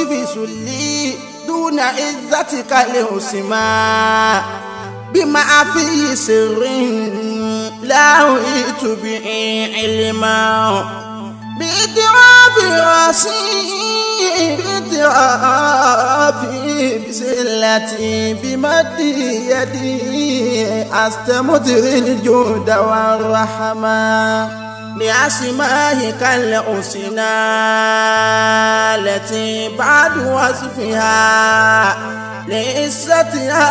في سلي دون عزتك الحسنى بما في سر لا أحيط به علما باعتراف راسي باعترافي بسلتي بمد يدي أستمدر الجود والرحمة بأسمائك الحسنى التي بعد وصفها لعزتها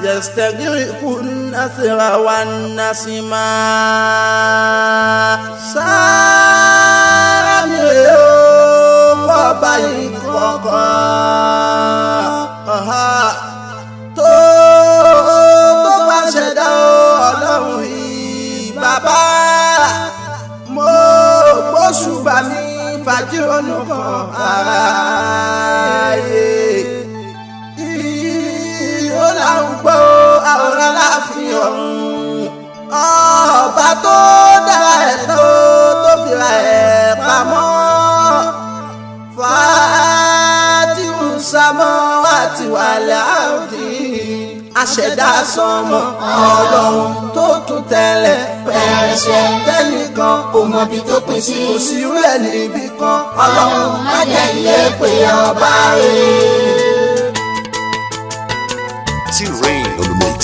يستغرق النثر والنسمة سامي وبيكك tó bá ṣẹ̀dá Ọlọ́run yìí bàbá mo gbóṣùbà mi fàájì onúkan aráyé ó láwọn gbọ́ àwòrán láàfin ọ̀run ọba tó dára ẹ̀ tó fìrà ẹ̀ pamọ́ fàátìhù sámọ́ àti wàlẹ̀ àrùdí aṣẹ̀dá sọmọ Ọlọ́run tó tún tẹ̀lẹ̀ pẹ̀ṣẹ̀ tẹ́nìkan kò mọ bí tó pín sí òsì rẹ̀ níbì kan Ọlọ́run má jẹ́ ilé pé ọba rẹ̀. T-Rain on the mix.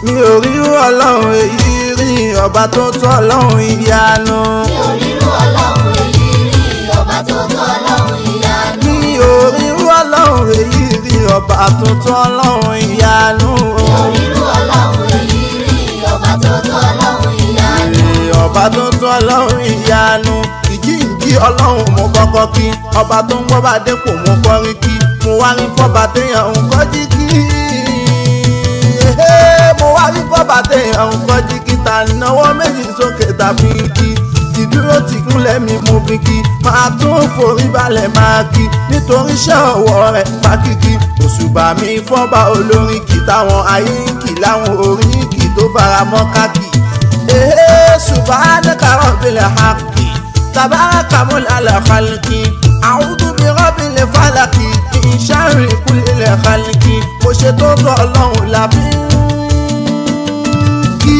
Mi ò rí Ọlọ́run èyí rí ọba tó tó Ọlọ́run ìyanu. Mi ò rí Ọlọ́run èyí rí ọba tó tó Ọlọ́run ìyanu. Mi ò rí Ọlọ́run èyí rí ọba tó tó Ọlọ́run ìyanu. Mi ò rí Ọlọ́run èyí rí ọba tó tó Ọlọ́run ìyanu. Ọba tó tó Ọlọ́run ìyanu. Ìjíǹjí Ọlọ́run mo kọ́kọ́ kí ọba tó ń gbọ́ bá dépò mo kọrin kí mo wá rí fọ́ba téèyàn ń kọjí kí. Mo wá rí fọ́ba téèyàn ń kọjí kí ta náwó méjì sókè tàbí kí ìdúró tí kúnlẹ̀ mi mú fi kí máa tún forí balẹ̀ máa kí nítorí iṣẹ́ ọwọ́ rẹ̀ bá kíkí òṣùbà mi fọ́ba olórin kì táwọn ayé ń kì láwọn orin kì tó fara mọ́ káàkì. Subhanaka rabbil haqqi tabaraka mulal khalqi a'udhu bi rabbil falaqi min sharri kullil khalqi mo ṣe tó tọ́ Ọlọ́run la fi ń kí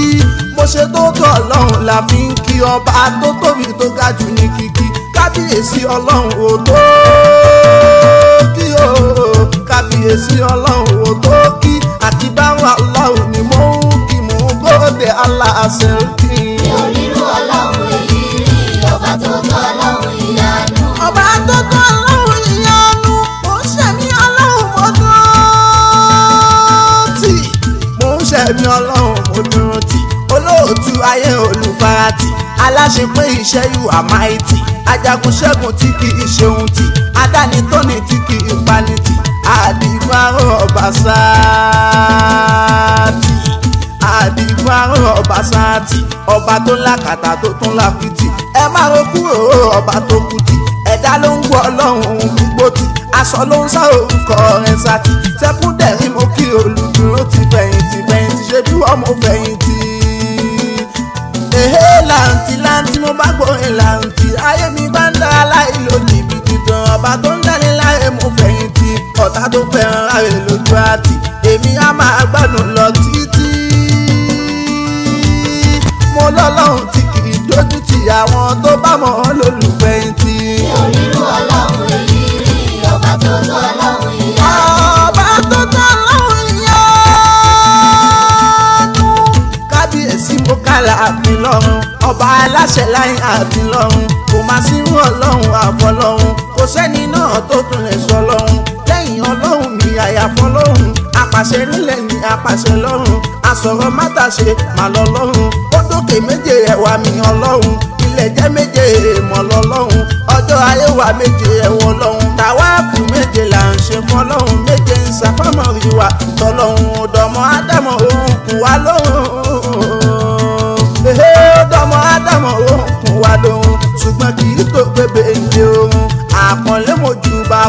mo ṣe tó tọ́ Ọlọ́run la fi ń kí ọba tó tóbi tó ga jù ní kíkí kábíyèsí Ọlọ́run ò tó kí o kábíyèsí Ọlọ́run ò tó kí àti báwọn Ọlọ́run ni mo ń kí mo ń gbọ́dẹ̀ aláṣẹ kí. Mi ò rí Ọlọ́run èyí rí ọba tó tó Ọlọ́run ìyanu. Ọba tó tó Ọlọ́run ìyanu mo ń ṣẹ̀mí Ọlọ́run mo dúró tì mo ń ṣẹ̀mí Ọlọ́run mo dúró tì olóòtú ayé olùfaratì aláṣepé iṣẹ́ you are mighty ajagun ṣẹ́gun tí kì í ṣeun tì adánitóni tí kì í panitì àdìgbàrò ọba sáàtì àdìgbàrò ọba sáàtì ọba tó lákàtà tó tún lákìtì ẹ má ro kúrò ọba tó kùtì ẹ̀dá ló ń gbọ́ Ọlọ́run òun gbogbo tì aṣọ ló ń sá orúkọ rẹ̀ sátì sẹ́kúndẹ̀rí mo kí olùdúró ti fẹ̀yìntì ṣe bí wọ́n mo fẹ̀yìntì. Láǹtì láǹtì mo bá gbóhìn láǹtì ayé mi bá ń dára láì lo jìbìtì tán ọba tó ń dání láyé mo fẹ̀yìntì ọ̀tá tó fẹ́ràn láre lójú àtì èmi á máa gbádùn lọ títí. Mo lọ́lọ́run tí kì í dójú tì àwọn tó bá mọ̀ ọ́ lólùfẹ̀yìntì. Mi ò rí Ọlọ́run èyí rí ọba tó tó Ọlọ́run ìyanu. Ọba tó tó Ọlọ́run ìyanu. Kábíyèsí mo kálá àfin lọ́run ọba aláṣẹ láyé àfin lọ́run kò máa sí irú Ọlọ́run àfọlọ́run kò sẹ́ni náà tó tún lè sọ lọ́run lẹ́yìn Ọlọ́run mi àyàfọ́ lọ́run apàṣẹ nílẹ̀ ní apàṣẹ lọ́run asọ̀rọ̀ mátàṣe màlọ́ lọ́run ó dókè méje ẹ̀wà mi Ọlọ́run ilẹ̀ jẹ́ méje èèmọ̀ lọ́lọ́run ọjọ́ ayé wa méje ẹ̀wọ̀ lọ́run tàwáàfù méje là ń ṣe fọlọ́run méje ń ṣàfámọ́ rí wa tọ́lọ́run ọ̀dọ́mọ ádámọ̀ òun kù wá lọ́run ọ̀dọ́mọ ádámọ̀ òun kù wá lọ́run ṣùgbọ́n kì í tó gbébé ilé oorun àpọ̀nlé mojúbà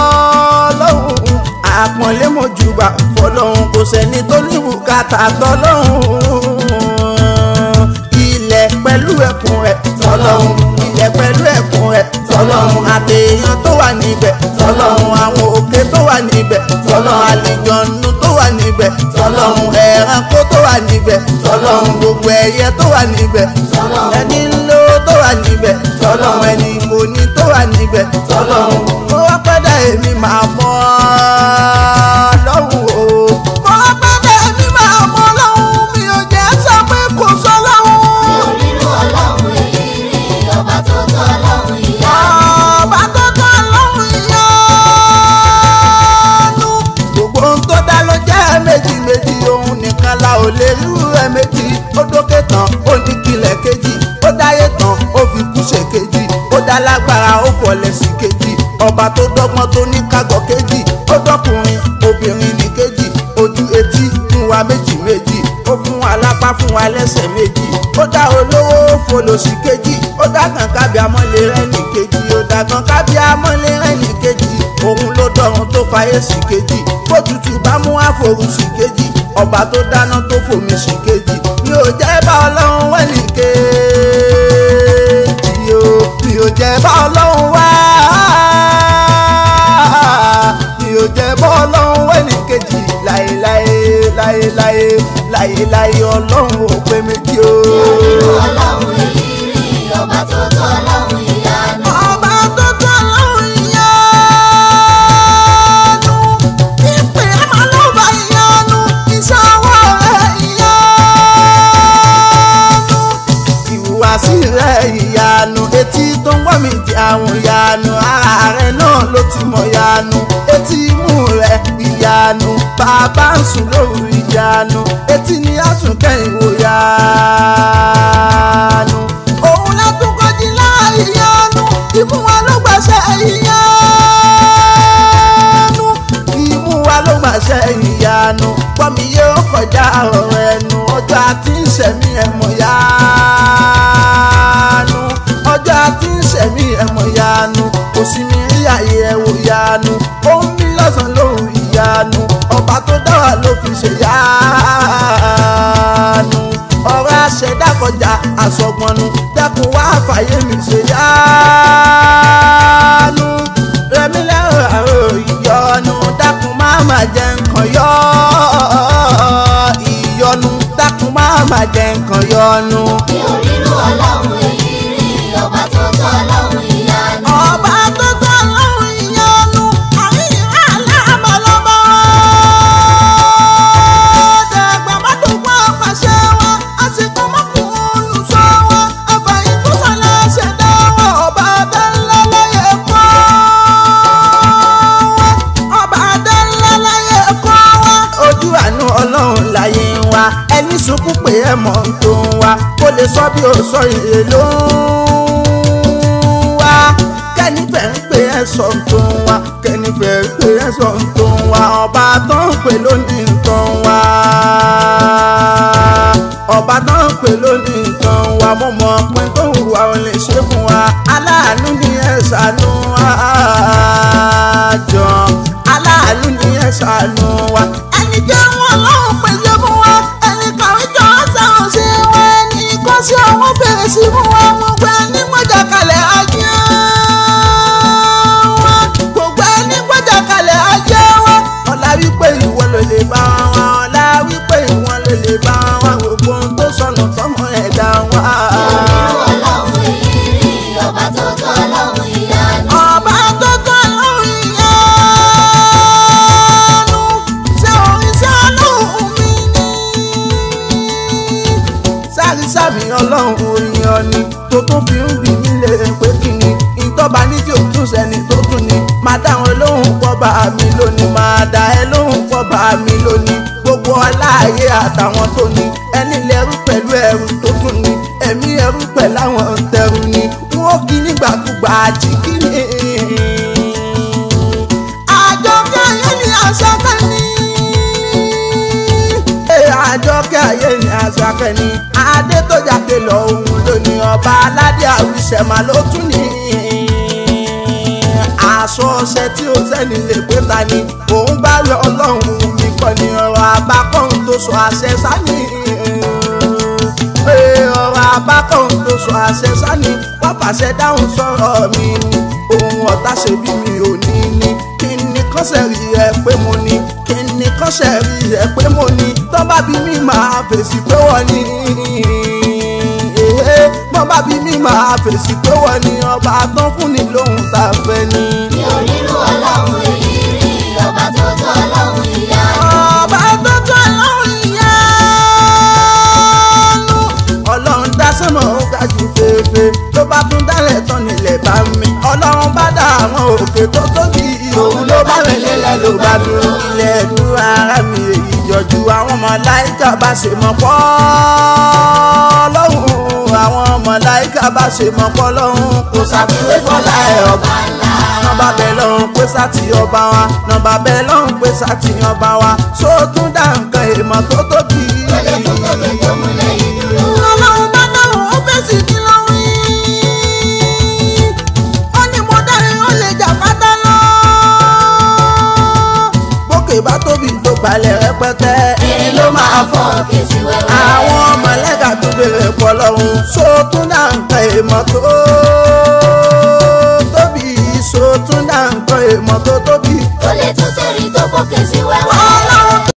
fọ́lọ́run àpọ̀nlé mojúbà fọ́lọ́run kò sẹ́ni tó ní bùkátà tọ́lọ́hún. Ilẹ̀ pẹ̀lú ẹ̀kún rẹ̀ tọ́lọ́hún. Ilẹ̀ pẹ̀lú ẹ̀kún rẹ̀ tọ́lọ́hún. Àtẹ̀yàn tó wà níbẹ̀ tọ́lọ́hún. Àwọn òkè tó wà níbẹ̀ tọ́lọ́hún. Àlìjọ̀nù tó wà níbẹ̀ tọ́lọ́hún. Ẹranko tó wà níbẹ̀ tọ́lọ́hún. Gbogbo ẹyẹ tó wà níbẹ̀ tọ́lọ́hún. Ẹni ńlọ tó wà níbẹ̀ tọ́lọ́hún. Ẹni kò ní tó wà níbẹ̀ tọ́lọ́hún. Mo wá pẹ́dà èmi máa mọ́ lọ́hùn o. Mo wá pẹ́dà èmi máa mọ́ lọ́hùn. Mi ò jẹ́ sọ pé kò sọ lọ́hùn. Mi ò rírú ọlọ́run èyí rí, ọba tó tọ́ ọlọ́run ìyanu. Ọba tó tọ́ ọlọ́run ìyanu. Gbogbo ohun tó dá ló jẹ́ méjì méjì, òun nìkan la ò lè rú ẹ méjì. Ó dókè tán ó ní kílẹ̀ kejì, ó dáyé tán ó fi kú ṣe kejì, ó dá lágbára ó fọlẹ̀ sí kejì. Ọba tó dọ́gbọ́n tó ní kágọ̀ kejì, ó dọ́kùnrin obìnrin ní kejì. Ojú etí fún wa méjì méjì, ó fún wa lápá fún wa lẹ́sẹ̀ méjì. Ó dá olówó ó folòṣì kejì, ó dá kan kábí amọ́lé rẹ̀ ní kejì, ó dá kan kábí amọ́lé rẹ̀ ní kejì. Òun ló dọ̀run tó fayé sí kejì, bó tutù bá mú àforù sí kejì. Ọba tó dáná tó fòmí sí kejì, mi ò jẹ́ bá ọlọ́run wẹ̀ ní kejì o, mi ò jẹ́ bá ọlọ́run wá, mi ò jẹ́ bá ọlọ́run wẹ̀ ní kejì láéláé láéláé láéláé ọlọ́run ò pé méjì o. Mi ò rírú ọlọ́run èyí rí, ọba tó tọ́ ọlọ́run ìyanu. Ọba tó tọ́ ọlọ́run ìyanu. Ìpè àmọ́ ló bá ìyanu, iṣẹ́ ọwọ́ rẹ̀ ìyanu. Ìhùwàsí rẹ̀ ìyanu, etí tó ń gbọ́ mi di àwọn ìyanu. Ara rẹ̀ náà ló ti mọ̀ ìyanu, etí imú rẹ̀ ìyanu. Bàbá ń sùn lóru ìyanu, etí ni a sùn kẹ́yìn wò ìyanu. Òun látún kọjí láì ìyanu, imú wa ló gbàṣẹ ìyanu. Imú wa ló gbàṣẹ ìyanu. Pọ́nmi yóò kọjá ọ̀rọ̀ ẹnu, ọjọ́ àti ìṣẹ̀mí ẹ̀mọ̀ yanu. Ọjọ́ àti ìṣẹ̀mí ẹ̀mọ̀ yanu. Kò sí mi rí àyè ẹ̀wò yanu. Ó ń mí lọ́sàn-án lóhùn ìyanu. Ọba tó dá wa ló fi ṣe yanu. Ọ̀rọ̀ àṣẹdá kọjá àsọgbọnnu, dákun wá fàyè mi ṣe yanu. Rẹ̀mí lẹ́rọ àrò ìyọnu, dákun má má jẹ́ nǹkan yọ. Ìyọnu dákun má má jẹ́ nǹkan yọnu. Mi ò rírú ọlọ́run èyí rí, ọba tó tọ́ ọlọ́run ìyanu. Ọba tó tọ́ ọlọ́run ìyanu, àríyìn aláàmọ̀lọ́mọ́. Dàgbà má dùnkún àpàṣẹ wọn, àsìkò mọ́kùnrin olùṣọ́ wọn. Àbàyìn tó sọ̀lá ṣẹ̀dá wọn, ọba adánlá láyé kọ́ wọn. Ọba adánlá láyé kọ́ wọn. Ojú àánú ọlọ́run láyé ń wá, ẹni sunkún pé ẹ mọ̀ ń tó ń wá. Kó lè sọ bí ó sọ ìrè ló ń wá. Kẹ́ni fẹ́ ń pè ẹ́ sọ ń tó ń wá, kẹ́ni fẹ́ ń pè ẹ́ sọ ń tó ń wá. Ọba tó ń pè lónìí ń tó ń wá. Ọba tó ń pè lónìí ń tó ń wá. Mo mọ̀ pé tó ń wá ò lè ṣe fún wa. Aláàánú ni ẹ ṣàánú àjọ, aláàánú ni ẹ ṣàánú wa. Ẹni jẹ́ wọn lọ́hùn pèsè fún wa, ẹni kàwé jọ sáwọn ṣe wọn, ẹni kọ́ sí àwọn bèrè sí fún wa. Gbogbo ẹni gbọ́jà kalẹ̀ ajé wọn, gbogbo ẹni gbọ́jà kalẹ̀ ajé wọn. Ọlá wípé ìwọ ló lè bá wọn, ọlá wípé ìwọ ló lè bá wọn. Gbogbo ohun tó sọnù tọmọ ẹ̀dá wọn. Mi ò rírú ọlọ́run èyí rí, ọba tó tọ́ ọlọ́run ìyanu. Ọba tó tọ́ ọlọ́run ìyanu. Ṣé orin ṣé ọlọ́run mi ni? Sáré sábì ọlọ́run orin ọ̀ni tó tún fi ń bì mí lè pé kí ni. Ìtọ́ba ní tí ò tún sẹ́ni tó tún ni. Máa dá wọn lóhùn pọ̀ bá mi lónìí, máa dá ẹ lóhùn pọ̀ bá mi lónìí. Gbogbo aláàyè àtàwọn tó ní, ẹni lẹ́rú pẹ̀lú ẹrù tó tún ní. Ẹ̀mí ẹrú pẹ̀lú àwọn tẹrù ni. Wọ́n kí nígbàkúgbà àjí kí ni. Àjọkẹ́ ayé ni Àṣàkẹ́ ni. Àjọkẹ́ ayé ni Àṣàkẹ́ ni. Adé tó jáde lọ òun lónìí, ọba aládé àwíṣẹ́mà ló tún ní. Aṣọ ọṣẹ tí ó sẹ́ni lè pé ta ni. Òun bá rí ọlọ́run mi kọ́ ni ọ̀rọ̀ àbákọ́ tó sọ àṣẹ sani. ọ̀rọ̀ abákan tó sọ àṣẹ sani. wọ́n pàṣẹ dáhùn sọ̀rọ̀ mi ni. ohun ọ̀tá ṣe bí mi ò ní ní. kí ni kọ́sẹ̀ rí ẹ pé mo ní. kí ni kọ́sẹ̀ rí ẹ pé mo ní. tó bá bí mi máa fèsì pé wọ́n ní. bọ́ bá bí mi máa fèsì pé wọ́n ní. ọba tán fún ni lóhun tá a fẹ́ ni. mi ò rírú ọlọ́run èyí rí ọba tó tó ọlọ́run ìyanu. ọba tó tó ọlọ́run ìyanu. ọlọ́run dá sánmọ̀ ó ga jù fèèfè. tó bá tún dálẹ̀ tán nílẹ̀ bá mi. ọlọ́run bá dá àwọn òkè tó tóbi. òun ló bá mi lélẹ̀ ló bá dúró. ilẹ̀ dúró ara mi èyí jọjú. àwọn màláíkà bá ṣe mọ̀ pọ́ lọ́hùn. àwọn màláíkà bá ṣe mọ̀ pọ́ lọ́hùn. kò ṣàfiwé fọlá ẹ̀ ọba ńlá. nọmba bẹ́ẹ̀ lọ́hùn pé sátì ọba wa. nọmba bẹ́ẹ̀ lọ́hùn pé sátì ọba wa. sótún dá nǹkan èèmọ̀ tó tóbi. lóde tó tóbi tó múlẹ̀ yìí dúró. ọlọ́run bá dáhùn ó fèsì kí lọ́hùn yìí. ó ní mo dáre ó lè jà pátá lọ. bókè bá tóbi tó balẹ̀ rẹpẹtẹ. èrè ló máa fọ́ kèsì wẹ́wẹ́. àwọn mọ̀lẹ́kà tó bèrè pọ̀ lọ́hùn. sótún dá nǹkan èèmọ̀ tó